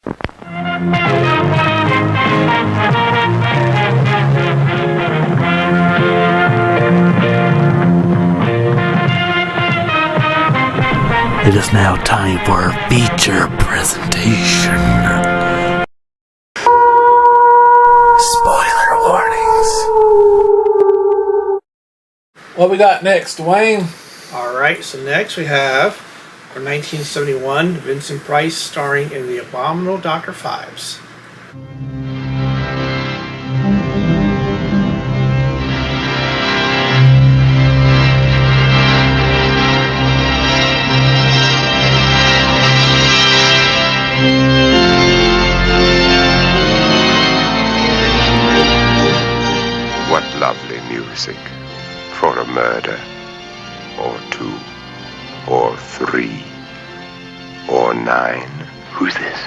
It is now time for our feature presentation. Spoiler warnings. What we got next, Dwayne? Alright, so next we have our 1971 Vincent Price starring in The Abominable Dr. Phibes. What lovely music for a murder, or 2, or 3, or 9. Who's this?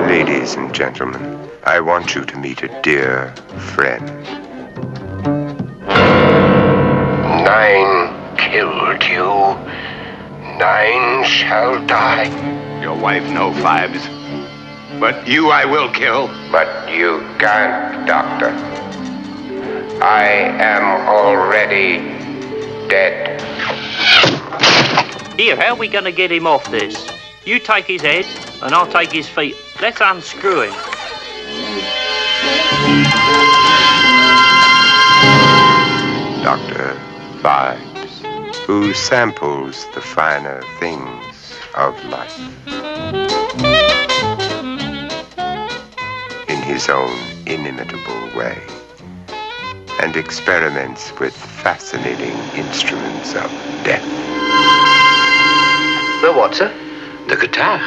Ladies and gentlemen, I want you to meet a dear friend. 9 killed you. 9 shall die. Your wife, no, Phibes. But you I will kill. But you can't, Doctor. I am already dead. Here, how are we gonna get him off this? You take his head, and I'll take his feet. Let's unscrew him. Dr. Phibes, who samples the finer things of life in his own inimitable way, and experiments with fascinating instruments of death. The what, sir? The guitar.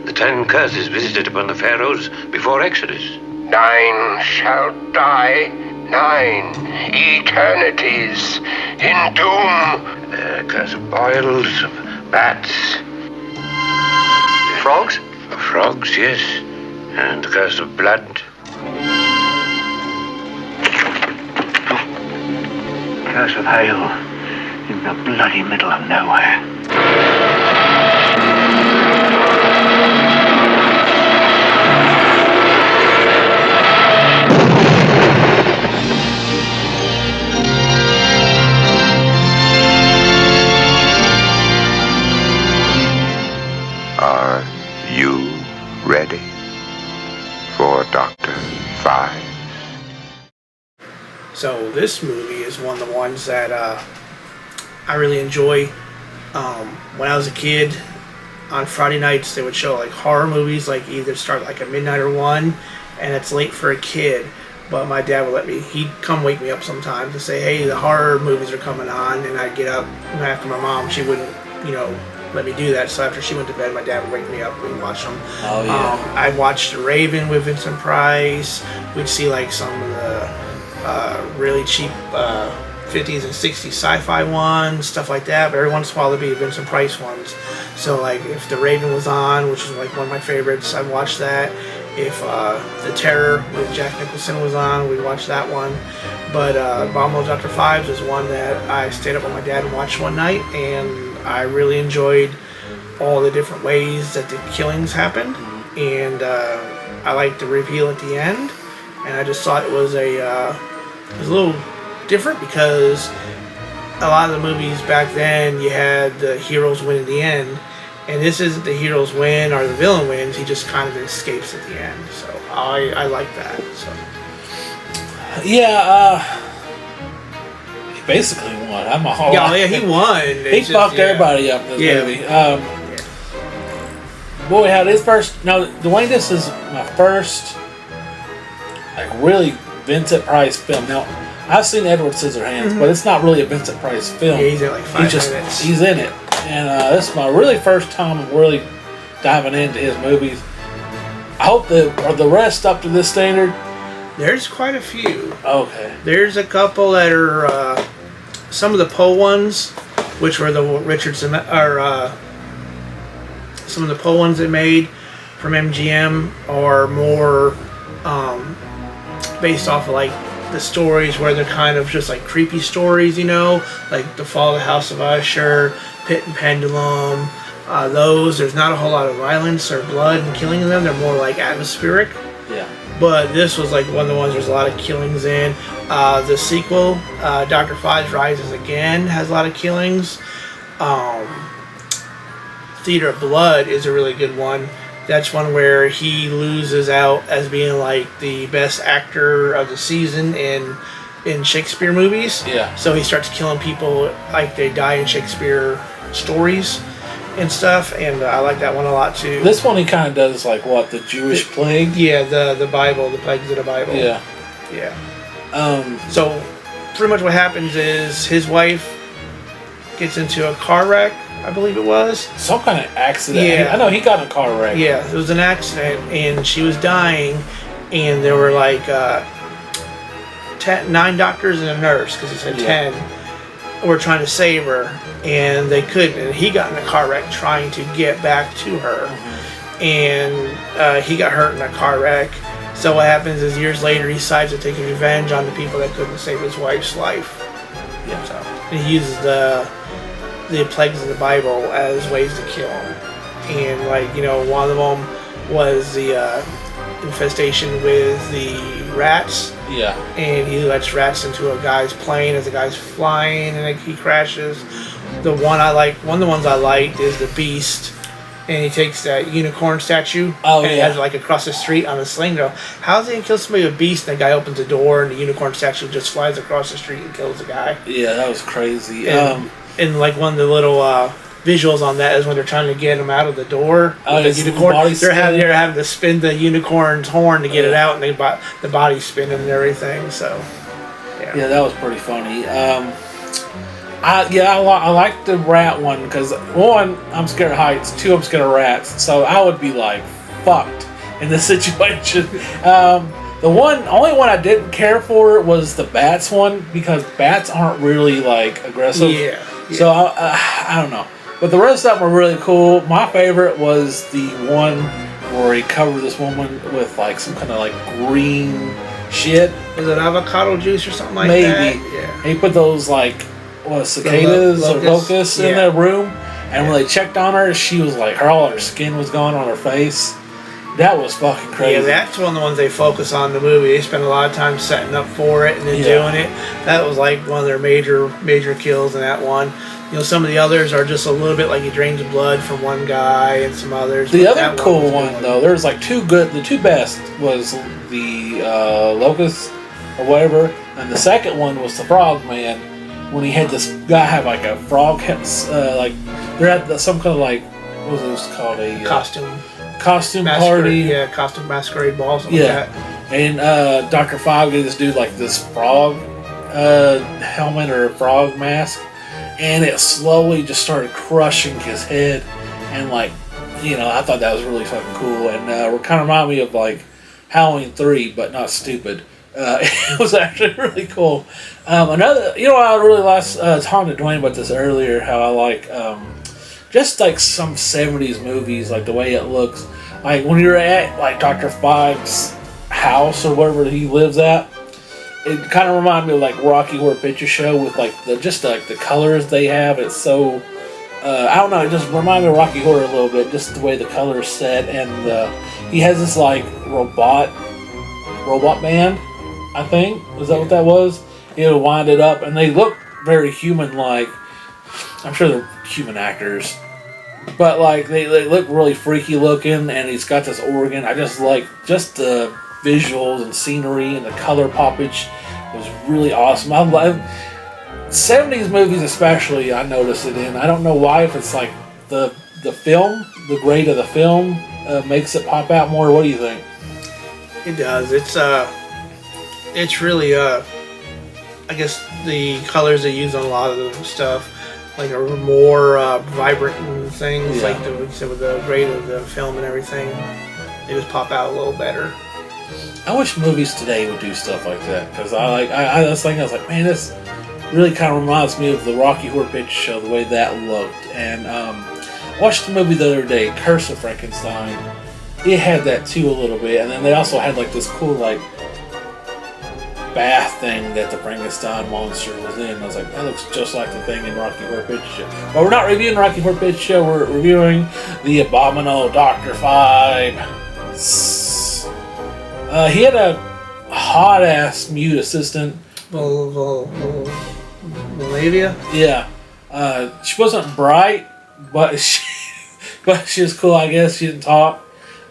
The 10 curses visited upon the pharaohs before Exodus. 9 shall die. 9 eternities in doom. Curse of boils, of bats. Frogs? Frogs, yes. And the curse of blood. Curse of hail in the bloody middle of nowhere. Are you ready for Dr. Phibes? So this movie is one of the ones that I really enjoy. When I was a kid, on Friday nights they would show like horror movies, like either start like at midnight or 1, and it's late for a kid. But my dad would he'd come wake me up sometimes to say, hey, the horror movies are coming on, and I'd get up. And after my mom, she wouldn't, let me do that. So after she went to bed, my dad would wake me up and we'd watch them. Oh, yeah. I watched The Raven with Vincent Price. We'd see like some of the really cheap 50s and 60s sci-fi ones, stuff like that. But every once in a while there'd be Vincent Price ones. So like if The Raven was on, which is like one of my favorites, I'd watch that. If The Terror with Jack Nicholson was on, we'd watch that one. But Abominable Dr. Phibes is one that I stayed up with my dad and watched one night, and I really enjoyed all the different ways that the killings happened, and I liked the reveal at the end, and I just thought it was a little different because a lot of the movies back then you had the heroes win in the end, and this isn't the heroes win or the villain wins, he just kind of escapes at the end, so I like that. So Yeah, he basically won. I'm a whole. yeah, he won. He fucked everybody up in this movie. Boy, how this first. No, Dwayne, this is my first, like, really Vincent Price film. Now, I've seen Edward Scissorhands, but it's not really a Vincent Price film. Yeah, he's in like 5 minutes. He's in it. And this is my really first time really diving into his movies. I hope are the rest up to this standard? There's quite a few. Okay. There's a couple that are some of the Poe ones, which were the Richardson, or some of the Poe ones they made from MGM are more based off of like the stories where they're kind of just like creepy stories, like The Fall of the House of Usher, Pit and Pendulum, There's not a whole lot of violence or blood and killing in them. They're more like atmospheric. Yeah. But this was like one of the ones there's a lot of killings in. The sequel, Dr. Phibes Rises Again, has a lot of killings. Theater of Blood is a really good one. That's one where he loses out as being like the best actor of the season in Shakespeare movies. Yeah. So he starts killing people like they die in Shakespeare stories and stuff, and I like that one a lot too. This one he kind of does like what, the Jewish plague? Yeah, the Bible, the plagues of the Bible. Yeah. Yeah. So pretty much what happens is his wife gets into a car wreck, I believe it was. Some kind of accident. Yeah. I know he got in a car wreck. Yeah, it was an accident, and she was dying, and there were like 9 doctors and a nurse, because it said 10, were trying to save her, and they couldn't. And he got in a car wreck trying to get back to her, and he got hurt in a car wreck. So what happens is years later he decides to take revenge on the people that couldn't save his wife's life. Yeah. So and he uses the plagues of the Bible as ways to kill him. And like, you know, one of them was the infestation with the rats. Yeah. And he lets rats into a guy's plane as the guy's flying, and he crashes. One of the ones I liked is the Beast, and he takes that unicorn statue and he has it like across the street on a sling. How's he gonna kill somebody with a beast? And the guy opens the door, and the unicorn statue just flies across the street and kills the guy. Yeah, that was crazy. And like one of the little visuals on that is when they're trying to get him out of the door. The unicorn, they're having to spin the unicorn's horn to get it out, and the body spinning and everything. So yeah, that was pretty funny. I like the rat one because 1, I'm scared of heights. 2, I'm scared of rats. So I would be like fucked in this situation. The only one I didn't care for was the bats one, because bats aren't really like aggressive. Yeah. So I don't know, but the rest of them were really cool. My favorite was the one where he covered this woman with like some kind of like green shit. Was it avocado juice or something like Maybe. that? Yeah. And he put those like cicadas or locusts in the room, and when they checked on her, she was like all her skin was gone on her face. That was fucking crazy. Yeah, that's one of the ones they focus on in the movie. They spend a lot of time setting up for it and then doing it. That was like one of their major kills in that one. You know, some of the others are just a little bit like he drains the blood from one guy, and some others. The other cool one though, there's like 2 good. The 2 best was the locust or whatever, and the second one was the frog man. When he had this guy have like a frog, like they're at some kind of like, what was this called, a costume party. Yeah, costume masquerade ball, something like that. And Dr. Phibes gave this dude like this frog helmet or frog mask, and it slowly just started crushing his head, and like, you know, I thought that was really fucking cool, and it kind of reminded me of like Halloween 3, but not stupid. It was actually really cool. Another, you know, I really talking to Dwayne about this earlier, how I like just like some 70s movies, like the way it looks. Like when you're at like Dr. Phibes' house or wherever he lives at, it kind of reminded me of like Rocky Horror Picture Show with like the colors they have. It's so I don't know, it just reminded me of Rocky Horror a little bit, just the way the colors set, and he has this like robot band, I think. Is that what that was? He'll wind it up, and they look very human-like. I'm sure they're human actors, but like they look really freaky looking, and he's got this organ. I just like just the visuals and scenery and the color poppage was really awesome. I love 70s movies, especially. I notice it in. I don't know why, if it's like the film, the grade of the film makes it pop out more. What do you think? It does. It's really I guess the colors they use on a lot of the stuff like are more vibrant and things, like with the grade of the film and everything. They just pop out a little better. I wish movies today would do stuff like that, because I was thinking, I was like, man, this really kind of reminds me of the Rocky Horror Picture Show, the way that looked. And watched the movie the other day, Curse of Frankenstein. It had that too a little bit, and then they also had like this cool like bath thing that the Frankenstein monster was in. I was like, that looks just like the thing in Rocky Horror Picture Show. But we're not reviewing Rocky Horror Picture Show. We're reviewing the Abominable Dr. Phibes. He had a hot ass mute assistant. Malavia? Yeah. She wasn't bright, but she was cool, I guess. She didn't talk.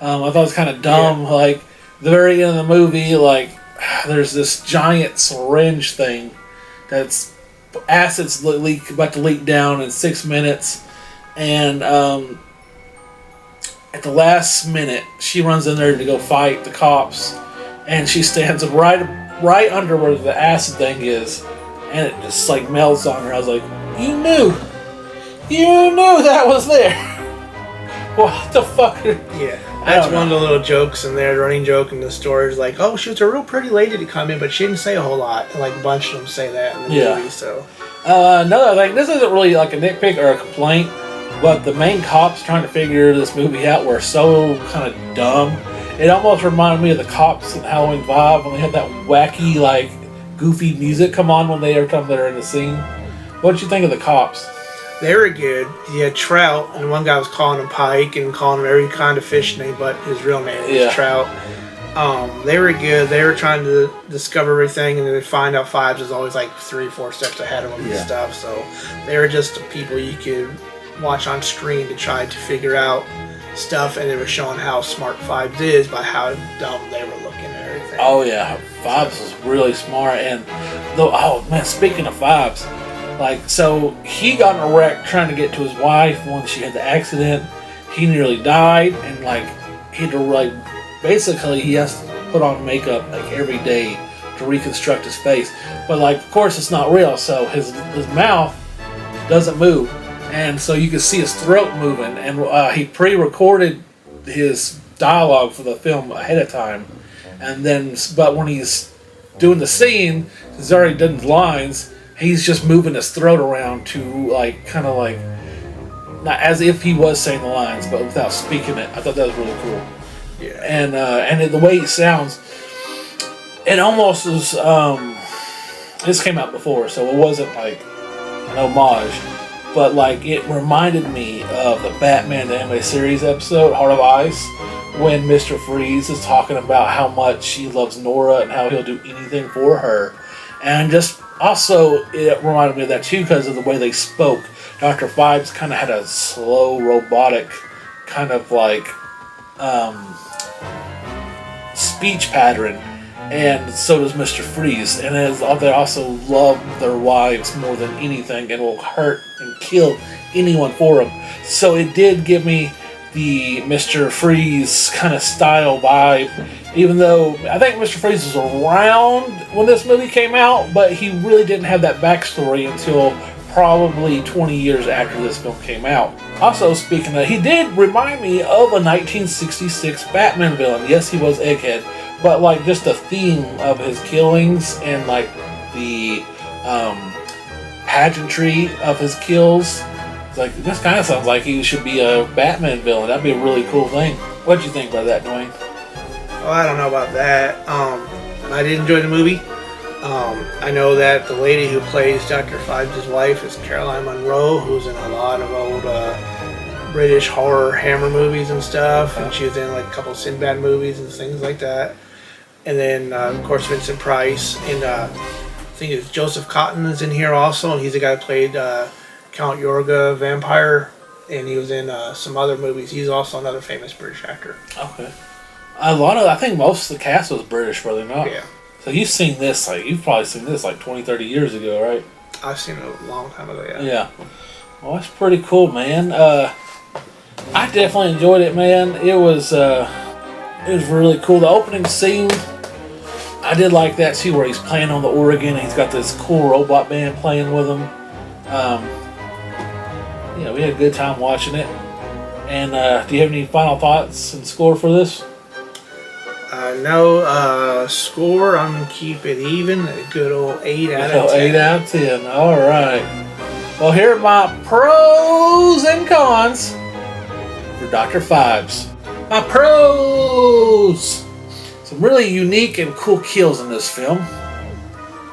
I thought it was kind of dumb. Yeah. Like, the very end of the movie, like, there's this giant syringe thing that's acid's about to leak down in 6 minutes. And at the last minute, she runs in there to go fight the cops. And she stands right under where the acid thing is. And it just, like, melts on her. I was like, you knew that was there. What the fuck? Yeah, that's one of the little jokes in there. The running joke in the story is like, oh, she was a real pretty lady to come in, but she didn't say a whole lot. And like a bunch of them say that in the movie. So another thing, this isn't really like a nitpick or a complaint, but the main cops trying to figure this movie out were so kind of dumb. It almost reminded me of the cops in Halloween 5 when they had that wacky, like, goofy music come on when they're in the scene. What'd you think of the cops? they were good. You had Trout, and one guy was calling him Pike and calling him every kind of fish name, but his real name was Trout. They were good. They were trying to discover everything, and then they find out Phibes is always like 3-4 steps ahead of them and stuff. So they were just people you could watch on screen to try to figure out stuff, and they were showing how smart Phibes is by how dumb they were looking at everything. Oh yeah, Phibes was really smart, and oh man, speaking of Phibes, like, so he got in a wreck trying to get to his wife when she had the accident. He nearly died, and like he had to basically he has to put on makeup like every day to reconstruct his face. But like, of course, it's not real, so his mouth doesn't move, and so you can see his throat moving. And he pre-recorded his dialogue for the film ahead of time, and then but when he's doing the scene, he's already done his lines. He's just moving his throat around to like kind of like not as if he was saying the lines, but without speaking it. I thought that was really cool. Yeah. And the way he sounds, it almost was. This came out before, so it wasn't like an homage, but like it reminded me of the Batman the Anime Series episode Heart of Ice, when Mr. Freeze is talking about how much he loves Nora and how he'll do anything for her, and just also it reminded me of that too because of the way they spoke. Dr. Phibes kind of had a slow, robotic kind of like speech pattern, and so does Mr. Freeze. And they also love their wives more than anything and will hurt and kill anyone for them. So it did give me the Mr. Freeze kind of style vibe, even though I think Mr. Freeze was around when this movie came out, but he really didn't have that backstory until probably 20 years after this film came out. Also, speaking of, he did remind me of a 1966 Batman villain. Yes, he was Egghead, but like just the theme of his killings and like the pageantry of his kills. It's like, this kind of sounds like he should be a Batman villain. That'd be a really cool thing. What'd you think about that, Dwayne? Oh, I don't know about that. I did enjoy the movie. I know that the lady who plays Dr. Phibes' wife is Caroline Munro, who's in a lot of old British horror Hammer movies and stuff, and she was in like a couple of Sinbad movies and things like that. And then, of course, Vincent Price, and I think it's Joseph Cotton is in here also, and he's the guy who played Count Yorga Vampire, and he was in some other movies. He's also another famous British actor. Okay. I think most of the cast was British, were they not? Yeah. So you've probably seen this like 20, 30 years ago, right? I've seen it a long time ago, yeah. Yeah. Well, that's pretty cool, man. I definitely enjoyed it, man. It was really cool. The opening scene, I did like that too, where he's playing on the organ and he's got this cool robot band playing with him. Yeah, we had a good time watching it. And do you have any final thoughts and score for this? No, score, I'm going to keep it even, a good old 8 out of 10. 8 out of 10, alright. Well, here are my pros and cons for Dr. Phibes. My pros! Some really unique and cool kills in this film.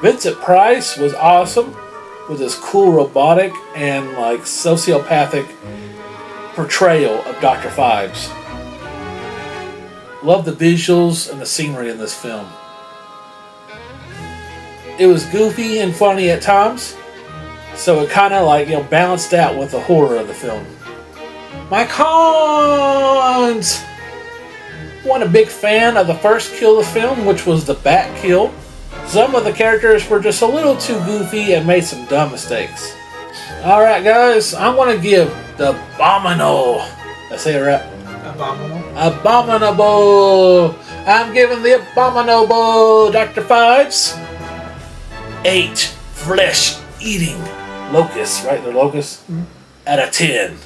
Vincent Price was awesome with his cool robotic and like sociopathic portrayal of Dr. Phibes. Love the visuals and the scenery in this film. It was goofy and funny at times, so it kind of like, balanced out with the horror of the film. My cons! Wasn't a big fan of the first kill of the film, which was the bat kill. Some of the characters were just a little too goofy and made some dumb mistakes. Alright guys, I'm going to give the Abominable. Did I say it right? Abominable. I'm giving the Abominable Dr. Phibes 8 flesh-eating locusts, right? They're locusts? Out of 10.